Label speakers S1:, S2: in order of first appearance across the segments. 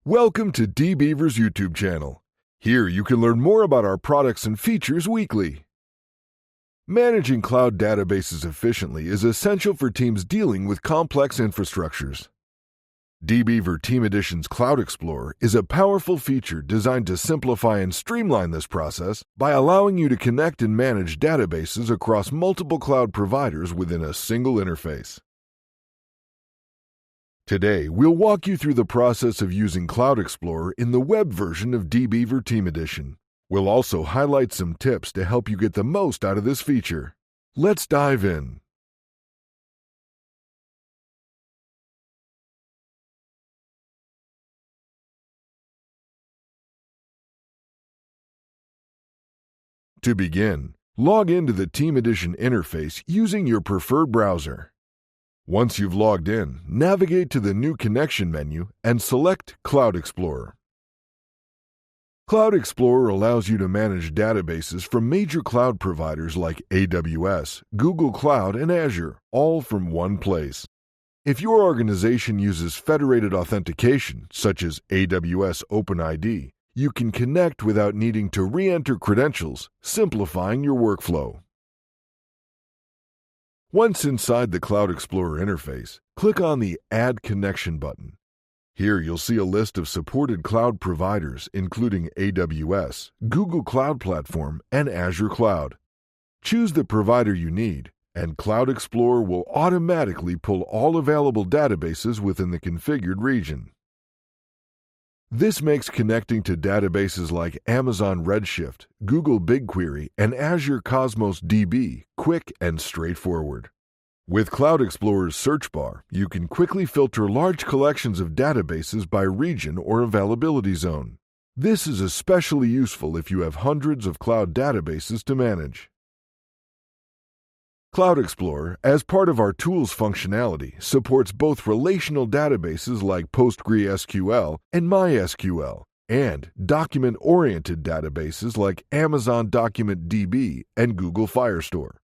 S1: Welcome to DBeaver's YouTube channel. Here you can learn more about our products and features weekly. Managing cloud databases efficiently is essential for teams dealing with complex infrastructures. DBeaver Team Edition's Cloud Explorer is a powerful feature designed to simplify and streamline this process by allowing you to connect and manage databases across multiple cloud providers within a single interface. Today, we'll walk you through the process of using Cloud Explorer in the web version of DBeaver Team Edition. We'll also highlight some tips to help you get the most out of this feature. Let's dive in. To begin, log into the Team Edition interface using your preferred browser. Once you've logged in, navigate to the New Connection menu and select Cloud Explorer. Cloud Explorer allows you to manage databases from major cloud providers like AWS, Google Cloud, and Azure, all from one place. If your organization uses federated authentication, such as AWS OpenID, you can connect without needing to re-enter credentials, simplifying your workflow. Once inside the Cloud Explorer interface, click on the Add Connection button. Here you'll see a list of supported cloud providers including AWS, Google Cloud Platform, and Azure Cloud. Choose the provider you need, and Cloud Explorer will automatically pull all available databases within the configured region. This makes connecting to databases like Amazon Redshift, Google BigQuery, and Azure Cosmos DB quick and straightforward. With Cloud Explorer's search bar, you can quickly filter large collections of databases by region or availability zone. This is especially useful if you have hundreds of cloud databases to manage. Cloud Explorer, as part of our Tools functionality, supports both relational databases like PostgreSQL and MySQL, and document-oriented databases like Amazon DocumentDB and Google Firestore.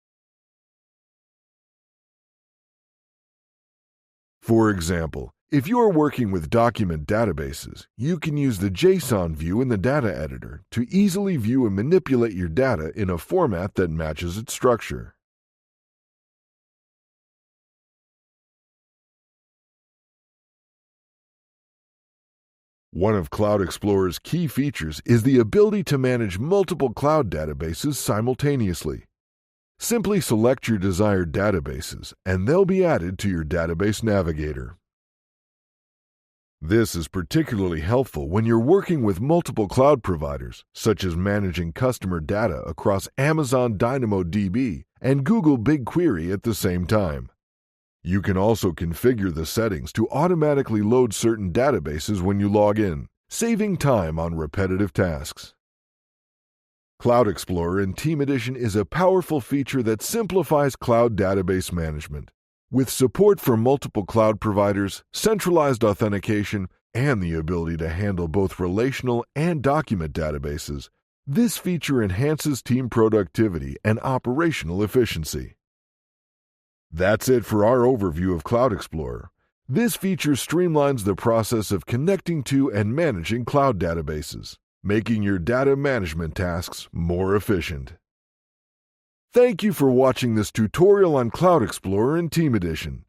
S1: For example, if you are working with document databases, you can use the JSON view in the data editor to easily view and manipulate your data in a format that matches its structure. One of Cloud Explorer's key features is the ability to manage multiple cloud databases simultaneously. Simply select your desired databases, and they'll be added to your database navigator. This is particularly helpful when you're working with multiple cloud providers, such as managing customer data across Amazon DynamoDB and Google BigQuery at the same time. You can also configure the settings to automatically load certain databases when you log in, saving time on repetitive tasks. Cloud Explorer in Team Edition is a powerful feature that simplifies cloud database management. With support for multiple cloud providers, centralized authentication, and the ability to handle both relational and document databases, this feature enhances team productivity and operational efficiency. That's it for our overview of Cloud Explorer. This feature streamlines the process of connecting to and managing cloud databases, making your data management tasks more efficient. Thank you for watching this tutorial on Cloud Explorer in Team Edition.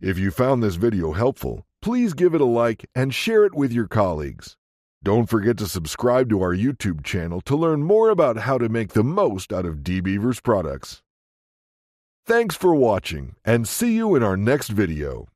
S1: If you found this video helpful, please give it a like and share it with your colleagues. Don't forget to subscribe to our YouTube channel to learn more about how to make the most out of DBeaver's products. Thanks for watching, and see you in our next video.